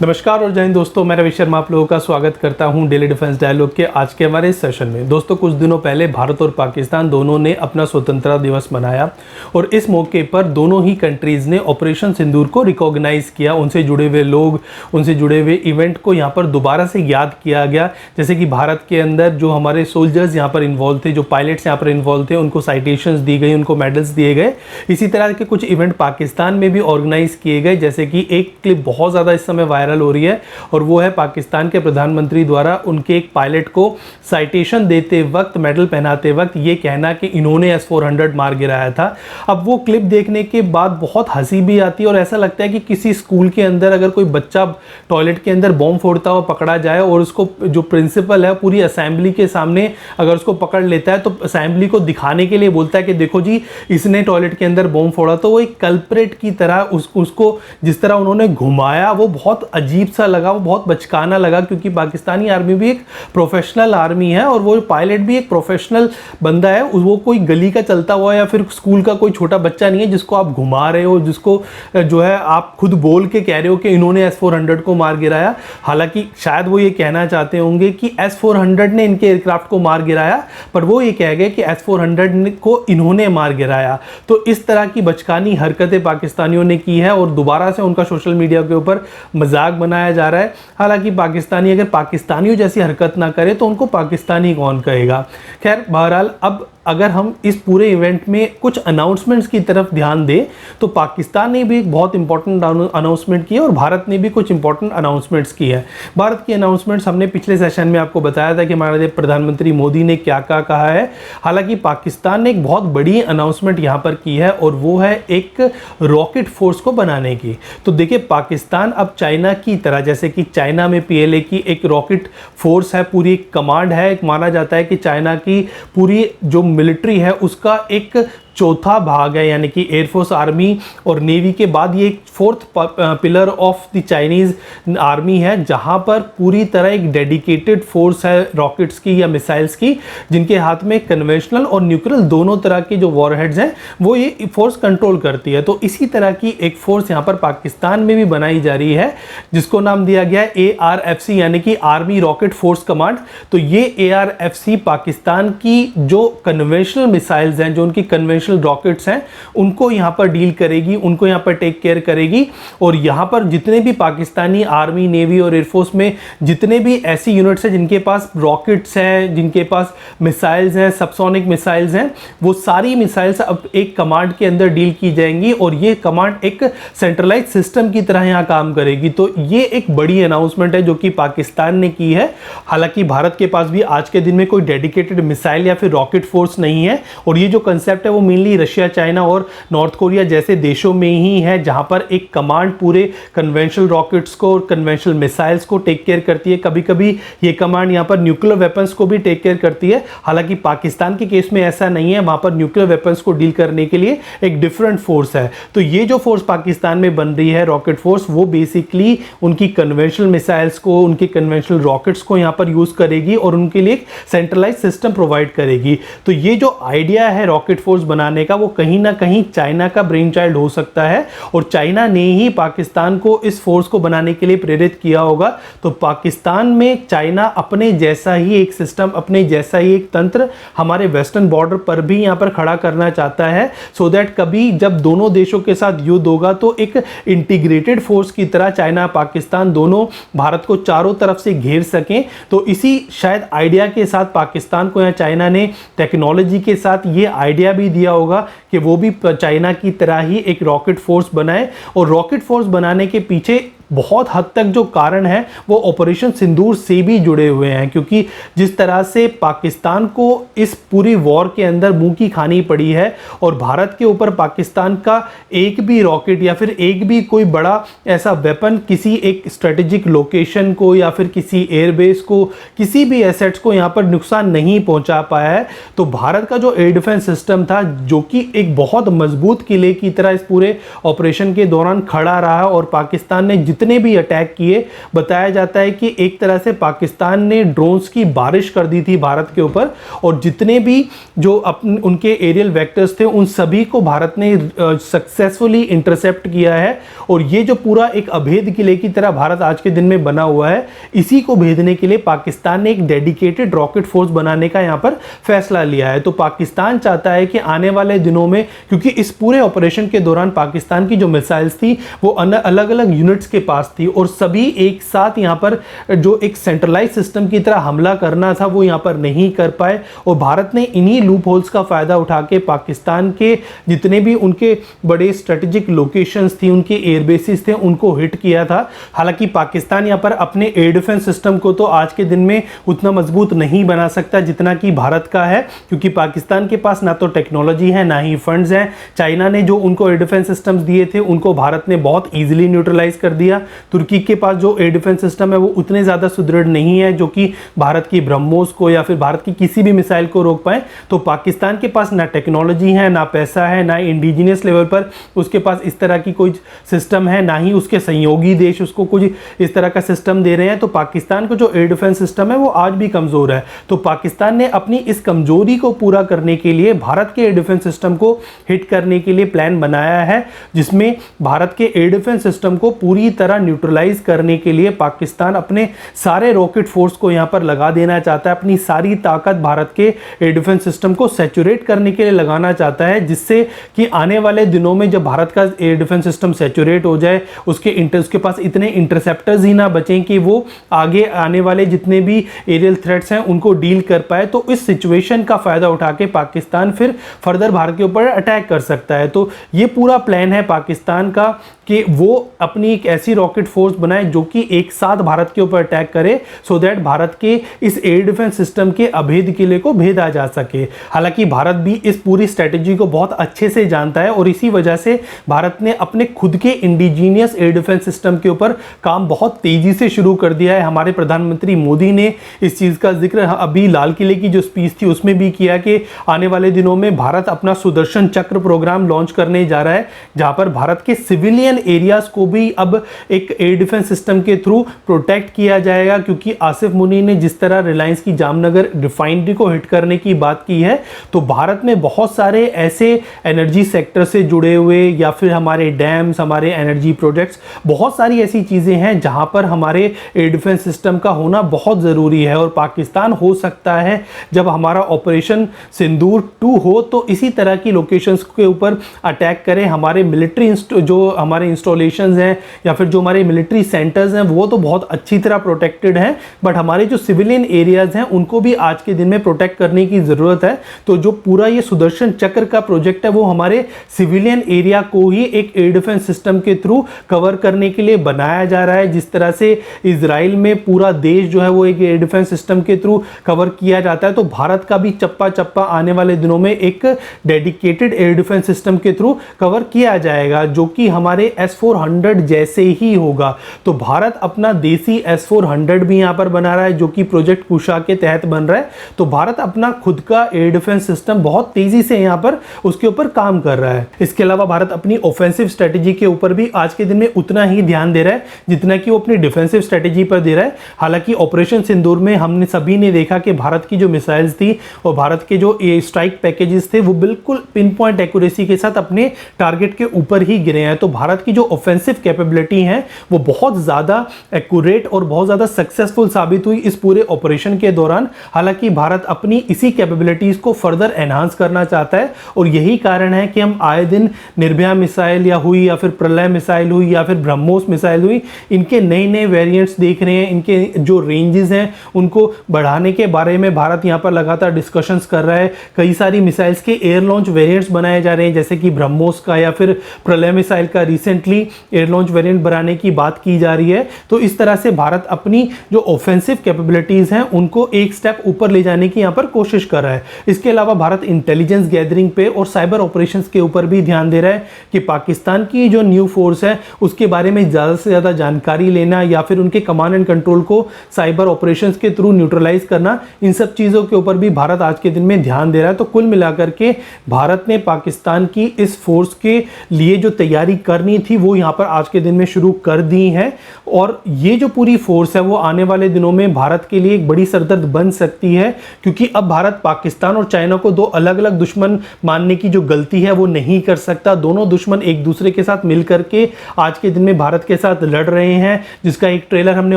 नमस्कार और जय हिंद दोस्तों, मैं रवि शर्मा आप लोगों का स्वागत करता हूं डेली डिफेंस डायलॉग के आज के हमारे सेशन में। दोस्तों, कुछ दिनों पहले भारत और पाकिस्तान दोनों ने अपना स्वतंत्रता दिवस मनाया और इस मौके पर दोनों ही कंट्रीज़ ने ऑपरेशन सिंदूर को रिकॉग्नाइज़ किया। उनसे जुड़े हुए लोग, उनसे जुड़े हुए इवेंट को यहाँ पर दोबारा से याद किया गया। जैसे कि भारत के अंदर जो हमारे सोल्जर्स यहाँ पर इन्वॉल्व थे, जो पायलट्स यहाँ पर इन्वॉल्व थे, उनको साइटेशंस दी गई, उनको मेडल्स दिए गए। इसी तरह के कुछ इवेंट पाकिस्तान में भी ऑर्गेनाइज किए गए। जैसे कि एक क्लिप बहुत ज़्यादा इस समय वायरल हो रही है और वो है पाकिस्तान के प्रधानमंत्री द्वारा उनके एक पायलट को साइटेशन देते वक्त, मेडल पहनाते वक्त ये कहना कि इन्होंने S-400 मार गिराया था। अब वो क्लिप देखने के बाद बहुत हंसी भी आती है और ऐसा लगता है कि किसी स्कूल के अंदर अगर कोई बच्चा टॉयलेट के अंदर बॉम्ब फोड़ता हुआ पकड़ा जाए और उसको जो प्रिंसिपल है पूरी असेंबली के सामने अगर उसको पकड़ लेता है तो असेंबली को दिखाने के लिए बोलता है कि देखो जी इसने टॉयलेट के अंदर बॉम्ब फोड़ा, तो वो एक कल्प्रेट की तरह उसको जिस तरह उन्होंने घुमाया वो बहुत अजीब सा लगा, वो बहुत बचकाना लगा। क्योंकि पाकिस्तानी आर्मी भी एक प्रोफेशनल आर्मी है और वो पायलट भी एक प्रोफेशनल बंदा है। वो कोई गली का चलता हुआ या फिर स्कूल का कोई छोटा बच्चा नहीं है जिसको आप घुमा रहे हो, जिसको जो है आप खुद बोल के कह रहे हो कि इन्होंने S-400 को मार गिराया। हालांकि शायद वो ये कहना चाहते होंगे कि S-400 ने इनके एयरक्राफ्ट को मार गिराया, पर वो ये कह गए कि S-400 को इन्होंने मार गिराया। तो इस तरह की बचकानी हरकतें पाकिस्तानियों ने की है और दोबारा से उनका सोशल मीडिया के ऊपर मजाक बनाया जा रहा है। हालांकि पाकिस्तानी अगर पाकिस्तानियों जैसी हरकत ना करे तो उनको पाकिस्तानी कौन कहेगा। खैर, बहरहाल अब अगर हम इस पूरे इवेंट में कुछ अनाउंसमेंट्स की तरफ ध्यान दें तो पाकिस्तान ने भी एक बहुत इंपॉर्टेंट अनाउंसमेंट की है और भारत ने भी कुछ इंपॉर्टेंट अनाउंसमेंट्स की है। भारत की अनाउंसमेंट्स हमने पिछले सेशन में आपको बताया था कि हमारे प्रधानमंत्री मोदी ने क्या क्या कहा है। हालांकि पाकिस्तान ने एक बहुत बड़ी अनाउंसमेंट यहाँ पर की है और वो है एक रॉकेट फोर्स को बनाने की। तो देखिए, पाकिस्तान अब चाइना की तरह, जैसे कि चाइना में PLA की एक रॉकेट फोर्स है, पूरी कमांड है, एक माना जाता है कि चाइना की पूरी जो मिलिट्री है उसका एक चौथा भाग है, यानी कि एयरफोर्स, आर्मी और नेवी के बाद ये एक fourth pillar of the Chinese army है, जहां पर पूरी तरह एक डेडिकेटेड फोर्स है रॉकेट्स की या मिसाइल्स की, जिनके हाथ में कन्वेंशनल और न्यूक्लियर दोनों तरह के जो वॉरहेड्स हैं वो ये फोर्स कंट्रोल करती है। तो इसी तरह की एक फोर्स यहाँ पर पाकिस्तान में भी बनाई जा रही है जिसको नाम दिया गया है ARFC, यानी कि आर्मी रॉकेट फोर्स कमांड। तो ये ARFC पाकिस्तान की जो कन्वेंशनल मिसाइल्स हैं, जो उनकी कन्वेंशनल रॉकेट्स हैं, उनको यहां पर डील करेगी, उनको यहां पर टेक केयर करेगी। और यहां पर जितने भी पाकिस्तानी आर्मी, नेवी और एयरफोर्स में जितने भी ऐसी यूनिट्स हैं जिनके पास रॉकेट्स हैं, जिनके पास मिसाइल्स हैं, सबसोनिक मिसाइल्स हैं, वो सारी मिसाइल्स अब एक कमांड के अंदर डील की जाएंगी और ये कमांड एक सेंट्रलाइज सिस्टम की तरह यहां काम करेगी। तो ये एक बड़ी अनाउंसमेंट है जो कि पाकिस्तान ने की है। हालांकि भारत के पास भी आज के दिन में कोई डेडिकेटेड मिसाइल या फिर रॉकेट फोर्स नहीं है और ये जो कंसेप्ट है वो मेनली रशिया, चाइना और नॉर्थ कोरिया जैसे देशों में ही है, जहां पर एक कमांड पूरे कन्वेंशनल रॉकेट्स को और कन्वेंशनल मिसाइल्स को टेक केयर करती है। कभी कभी ये कमांड यहां पर न्यूक्लियर वेपन्स को भी टेक केयर करती है। हालांकि पाकिस्तान के केस में ऐसा नहीं है, वहां पर न्यूक्लियर वेपन्स को डील करने के लिए एक डिफरेंट फोर्स है। तो ये जो फोर्स पाकिस्तान में बन रही है रॉकेट फोर्स, वो बेसिकली उनकी कन्वेंशनल मिसाइल्स को, उनके कन्वेंशनल रॉकेट्स को यहां पर यूज करेगी और उनके लिए एक सेंट्रलाइज सिस्टम प्रोवाइड करेगी। तो ये जो आइडिया है रॉकेट फोर्स बनाने का, वो कहीं ना कहीं चाइना का ब्रेन चाइल्ड हो सकता है और चाइना ने ही पाकिस्तान को इस फोर्स को बनाने के लिए प्रेरित किया होगा। तो पाकिस्तान में चाइना अपने जैसा ही एक सिस्टम, अपने जैसा ही एक तंत्र हमारे वेस्टर्न बॉर्डर पर भी यहां पर खड़ा करना चाहता है, सो दैट कभी जब दोनों देशों के साथ युद्ध होगा तो एक इंटीग्रेटेड फोर्स की तरह चाइना, पाकिस्तान दोनों भारत को चारों तरफ से घेर सकें। तो इसी शायद आइडिया के साथ पाकिस्तान को यहां चाइना ने टेक्नोलॉजी के साथ ये आइडिया भी दिया होगा कि वो भी चाइना की तरह ही एक रॉकेट फोर्स बनाए। और रॉकेट फोर्स बनाने के पीछे बहुत हद तक जो कारण है वो ऑपरेशन सिंदूर से भी जुड़े हुए हैं, क्योंकि जिस तरह से पाकिस्तान को इस पूरी वॉर के अंदर मुंह की खानी पड़ी है और भारत के ऊपर पाकिस्तान का एक भी रॉकेट या फिर एक भी कोई बड़ा ऐसा वेपन किसी एक स्ट्रेटेजिक लोकेशन को या फिर किसी एयरबेस को, किसी भी एसेट्स को यहाँ पर नुकसान नहीं पहुंचा पाया है। तो भारत का जो एयर डिफेंस सिस्टम था, जो कि एक बहुत मजबूत किले की तरह इस पूरे ऑपरेशन के दौरान खड़ा रहा और पाकिस्तान ने जितने भी अटैक किए, बताया जाता है कि एक तरह से पाकिस्तान ने ड्रोन्स की बारिश कर दी थी भारत के ऊपर, और जितने भी जो उनके एरियल वेक्टर्स थे उन सभी को भारत ने सक्सेसफुली इंटरसेप्ट किया है। और ये जो पूरा एक अभेद किले की तरह भारत आज के दिन में बना हुआ है, इसी को भेदने के लिए पाकिस्तान ने एक डेडिकेटेड रॉकेट फोर्स बनाने का यहाँ पर फैसला लिया है। तो पाकिस्तान चाहता है कि आने वाले दिनों में, क्योंकि इस पूरे ऑपरेशन के दौरान पाकिस्तान की जो मिसाइल्स थी वो अलग अलग यूनिट्स के पास थी, और सभी एक साथ यहाँ पर जो एक सेंट्रलाइज सिस्टम की तरह हमला करना था वो यहाँ पर नहीं कर पाए, और भारत ने इन्हीं लूप होल्स का फायदा उठा के पाकिस्तान के जितने भी उनके बड़े स्ट्रेटेजिक लोकेशंस थी, उनके एयरबेसिस थे, उनको हिट किया था। हालांकि पाकिस्तान यहाँ पर अपने एयर डिफेंस सिस्टम को तो आज के दिन में उतना मजबूत नहीं बना सकता जितना कि भारत का है, क्योंकि पाकिस्तान के पास ना तो टेक्नोलॉजी है ना ही फंड्स हैं। चाइना ने जो उनको एयर डिफेंस सिस्टम्स दिए थे उनको भारत ने बहुत ईजिली न्यूट्रलाइज कर दिया। तुर्की के पास जो एयर डिफेंस सिस्टम है वो उतने ज़्यादा सुदृढ़ नहीं है जो कि भारत की ब्रह्मोस को या फिर भारत की किसी भी मिसाइल को रोक पाए। तो पाकिस्तान के पास ना टेक्नोलॉजी है, ना पैसा है, ना इंडिजिनियस लेवल पर उसके पास इस तरह की कोई सिस्टम है, ना ही उसके सहयोगी देश उसको कुछ इस तरह का सिस्टम दे रहे हैं। तो पाकिस्तान को जो एयर डिफेंस सिस्टम है वो आज भी कमज़ोर है। तो पाकिस्तान ने अपनी इस कमजोरी को पूरा करने के लिए भारत के एयर डिफेंस सिस्टम को हिट करने के लिए प्लान बनाया है, जिसमें भारत के एयर डिफेंस सिस्टम को पूरी तरह न्यूट्रलाइज करने के लिए पाकिस्तान अपने सारे रॉकेट फोर्स को यहां पर लगा देना चाहता है। अपनी सारी ताकत भारत के एयर डिफेंस सिस्टम को सैचुरेट करने के लिए लगाना चाहता है, जिससे कि आने वाले दिनों में जब भारत का एयर डिफेंस सिस्टम सैचुरेट हो जाए, उसके पास इतने इंटरसेप्टर्स ही ना बचें कि वो आगे आने वाले जितने भी एरियल थ्रेट्स हैं उनको डील कर पाए। तो इस सिचुएशन का फायदा उठा के पाकिस्तान फिर फर्दर भारत के ऊपर अटैक कर सकता है। तो ये पूरा प्लान है पाकिस्तान का कि वो अपनी एक ऐसी रॉकेट फोर्स बनाए जो कि एक साथ भारत के ऊपर अटैक करे, सो दैट भारत के इस एयर डिफेंस सिस्टम के अभेद किले को भेदा जा सके। हालांकि भारत भी इस पूरी स्ट्रेटेजी को बहुत अच्छे से जानता है, और इसी वजह से भारत ने अपने खुद के इंडिजीनियस एयर डिफेंस सिस्टम के ऊपर काम बहुत तेजी से शुरू कर दिया है। हमारे प्रधानमंत्री मोदी ने इस चीज का जिक्र अभी लाल किले की जो स्पीच थी उसमें भी किया कि आने वाले दिनों में भारत अपना सुदर्शन चक्र प्रोग्राम लॉन्च करने जा रहा है, जहां पर भारत के सिविलियन एरियाज को भी अब एक एयर डिफेंस सिस्टम के थ्रू प्रोटेक्ट किया जाएगा। क्योंकि आसिफ मुनी ने जिस तरह रिलायंस की जामनगर रिफाइनरी को हिट करने की बात की है, तो भारत में बहुत सारे ऐसे एनर्जी सेक्टर से जुड़े हुए या फिर हमारे डैम्स, हमारे एनर्जी प्रोजेक्ट्स, बहुत सारी ऐसी चीजें हैं जहां पर हमारे एयर डिफेंस सिस्टम का होना बहुत जरूरी है। और पाकिस्तान हो सकता है जब हमारा ऑपरेशन सिंदूर 2 हो तो इसी तरह की लोकेशंस के ऊपर अटैक करें। हमारे मिलिट्री जो हमारे इंस्टॉलेशंस हैं या फिर जो हमारे मिलिट्री सेंटर्स हैं वो तो बहुत अच्छी तरह प्रोटेक्टेड हैं, बट हमारे जो सिविलियन एरियाज हैं उनको भी आज के दिन में प्रोटेक्ट करने की जरूरत है। तो जो पूरा ये सुदर्शन चक्र का प्रोजेक्ट है वो हमारे सिविलियन एरिया को ही एक एयर डिफेंस सिस्टम के थ्रू कवर करने के लिए बनाया जा रहा है। जिस तरह से इजराइल में पूरा देश जो है वो एक एयर डिफेंस सिस्टम के थ्रू कवर किया जाता है, तो भारत का भी चप्पा चप्पा आने वाले दिनों में एक डेडिकेटेड एयर डिफेंस सिस्टम के थ्रू कवर किया जाएगा, जो कि हमारे S-400 जैसे ही होगा। तो भारत अपना देसी S-400 भी यहां पर बना रहा है, जो कि प्रोजेक्ट कुशा के तहत बन रहा है। तो भारत अपना खुद का एयर डिफेंस सिस्टम बहुत तेजी से यहां पर उसके ऊपर काम कर रहा है। इसके अलावा भारत अपनी ऑफेंसिव स्ट्रेटेजी के ऊपर भी आज के दिन में उतना ही ध्यान दे रहा है जितना कि वो अपनी डिफेंसिव स्ट्रेटेजी पर दे रहा है। हालांकि ऑपरेशन सिंदूर में हमने सभी ने देखा कि भारत की जो मिसाइल्स थी और भारत के जो स्ट्राइक पैकेजेस थे वो बिल्कुल पिन पॉइंट एक्यूरेसी के साथ अपने टारगेट के ऊपर ही गिरे हैं। तो भारत की जो ऑफेंसिव कैपेबिलिटी है वो बहुत ज़्यादा एक्यूरेट और बहुत ज़्यादा सक्सेसफुल साबित हुई इस पूरे ऑपरेशन के दौरान। हालांकि भारत अपनी इसी कैपेबिलिटीज़ को फर्दर एनहांस करना चाहता है, और यही कारण है कि हम आए दिन निर्भया मिसाइल या फिर प्रलय मिसाइल हुई या फिर ब्रह्मोस मिसाइल हुई, इनके नए नए वेरिएंट्स देख रहे हैं। इनके जो रेंजेस हैं उनको बढ़ाने के बारे में भारत यहाँ पर लगातार डिस्कशंस कर रहा है। कई सारी मिसाइल्स के एयर लॉन्च वेरिएंट्स बनाए जा रहे हैं, जैसे कि ब्रह्मोस का या फिर प्रलय मिसाइल का रिसेंटली एयर लॉन्च वेरिएंट बनाने की बात की जा रही है। तो इस तरह से भारत अपनी जो ऑफेंसिव कैपेबिलिटीज हैं उनको एक स्टेप ऊपर ले जाने की यहाँ पर कोशिश कर रहा है। इसके अलावा भारत इंटेलिजेंस गैदरिंग पे और साइबर ऑपरेशंस के ऊपर भी ध्यान दे रहा है कि पाकिस्तान की जो न्यू फोर्स है उसके बारे में ज़्यादा से ज़्यादा जानकारी लेना या फिर उनके कमांड एंड कंट्रोल को साइबर ऑपरेशंस के थ्रू न्यूट्रलाइज करना, इन सब चीज़ों के ऊपर भी भारत आज के दिन में ध्यान दे रहा है। तो कुल मिलाकर के भारत ने पाकिस्तान की इस फोर्स के लिए जो तैयारी करनी थी वो यहाँ पर आज के दिन में शुरू शुरू कर दी हैं। और ये जो पूरी फोर्स है वो आने वाले दिनों में भारत के लिए एक बड़ी सरदर्द बन सकती है, क्योंकि अब भारत पाकिस्तान और चाइना को दो अलग अलग दुश्मन मानने की जो गलती है वो नहीं कर सकता। दोनों दुश्मन एक दूसरे के साथ मिलकर के आज के दिन में भारत के साथ लड़ रहे हैं, जिसका एक ट्रेलर हमने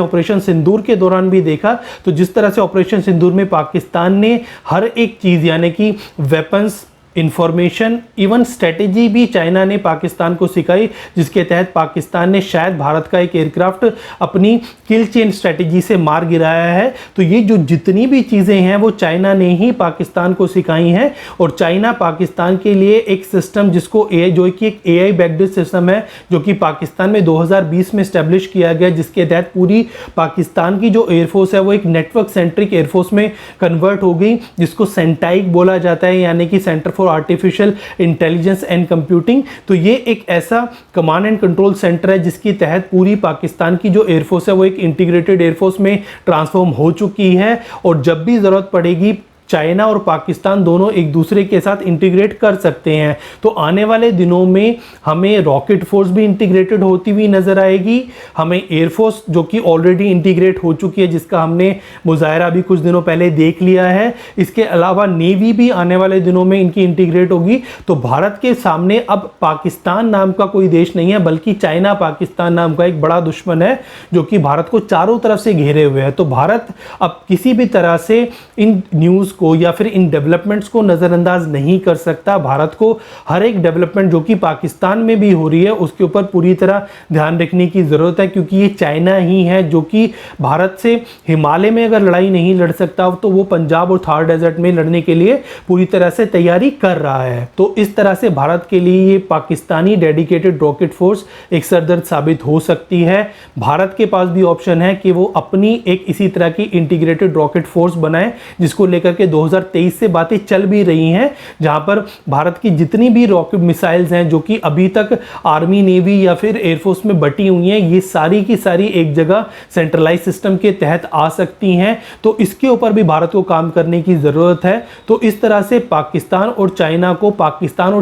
ऑपरेशन सिंदूर के दौरान भी देखा। तो जिस तरह से ऑपरेशन सिंदूर में पाकिस्तान ने हर एक चीज़ यानी कि वेपन्स, इंफॉर्मेशन, इवन स्ट्रेटेजी भी चाइना ने पाकिस्तान को सिखाई, जिसके तहत पाकिस्तान ने शायद भारत का एक एयरक्राफ्ट अपनी किल चेन स्ट्रेटेजी से मार गिराया है। तो ये जो जितनी भी चीज़ें हैं वो चाइना ने ही पाकिस्तान को सिखाई हैं। और चाइना पाकिस्तान के लिए एक सिस्टम जिसको जो कि एक AI बैक्ड सिस्टम है, जो कि पाकिस्तान में 2020 में स्टैब्लिश किया गया, जिसके तहत पूरी पाकिस्तान की जो एयरफोर्स है वो एक नेटवर्क सेंट्रिक एयरफोर्स में कन्वर्ट हो गई, जिसको सेंटाइक बोला जाता है, यानी कि centre for artificial intelligence and computing. तो ये एक ऐसा कमांड एंड कंट्रोल सेंटर है जिसके तहत पूरी पाकिस्तान की जो एयरफोर्स है वो एक इंटीग्रेटेड एयरफोर्स में ट्रांसफॉर्म हो चुकी है। और जब भी जरूरत पड़ेगी चाइना और पाकिस्तान दोनों एक दूसरे के साथ इंटीग्रेट कर सकते हैं। तो आने वाले दिनों में हमें रॉकेट फोर्स भी इंटीग्रेटेड होती हुई नजर आएगी, हमें एयरफोर्स जो कि ऑलरेडी इंटीग्रेट हो चुकी है, जिसका हमने मुजाहरा भी कुछ दिनों पहले देख लिया है। इसके अलावा नेवी भी आने वाले दिनों में इनकी इंटीग्रेट होगी। तो भारत के सामने अब पाकिस्तान नाम का कोई देश नहीं है, बल्कि चाइना पाकिस्तान नाम का एक बड़ा दुश्मन है, जो कि भारत को चारों तरफ से घेरे हुए है। तो भारत अब किसी भी तरह से इन न्यूज़ को या फिर इन डेवलपमेंट्स को नज़रअंदाज नहीं कर सकता। भारत को हर एक डेवलपमेंट जो कि पाकिस्तान में भी हो रही है उसके ऊपर पूरी तरह ध्यान रखने की ज़रूरत है, क्योंकि ये चाइना ही है जो कि भारत से हिमालय में अगर लड़ाई नहीं लड़ सकता तो वो पंजाब और थार डेजर्ट में लड़ने के लिए पूरी तरह से तैयारी कर रहा है। तो इस तरह से भारत के लिए ये पाकिस्तानी डेडिकेटेड रॉकेट फोर्स एक सरदर्द साबित हो सकती है। भारत के पास भी ऑप्शन है कि वो अपनी एक इसी तरह की इंटीग्रेटेड रॉकेट फोर्स बनाए, जिसको लेकर के 2023 से बातें चल भी रही हैं, जहां पर भारत की जितनी भी रॉकेट मिसाइल्स हैं जो कि अभी तक आर्मी, नेवी या फिर एयरफोर्स में बटी हुई हैं, ये सारी की सारी एक जगह सेंट्रलाइज सिस्टम के तहत आ सकती हैं। तो इसके ऊपर भी भारत को काम करने की ज़रूरत है। तो इस तरह से पाकिस्तान और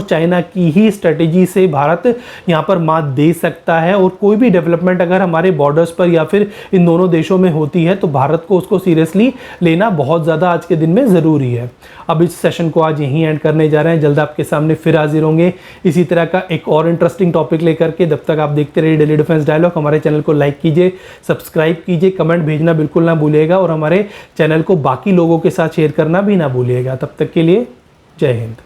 चाइना की ही स्ट्रेटेजी से भारत यहाँ पर मात दे सकता है। और कोई भी डेवलपमेंट अगर हमारे बॉर्डर्स पर या फिर इन दोनों देशों में होती है तो भारत को उसको सीरियसली लेना बहुत ज़्यादा आज के दिन में ज़रूरी है। अब इस सेशन को आज यहीं एंड करने जा रहे हैं। जल्द आपके सामने फिर हाजिर होंगे इसी तरह का एक और इंटरेस्टिंग टॉपिक लेकर के। जब तक आप देखते रहिए डेली डिफेंस डायलॉग। हमारे चैनल को लाइक कीजिए, सब्सक्राइब कीजिए, कमेंट भेजना बिल्कुल ना भूलिएगा और हमारे चैनल को बाकी लोगों के साथ शेयर करना भी ना भूलिएगा। तब तक के लिए जय हिंद।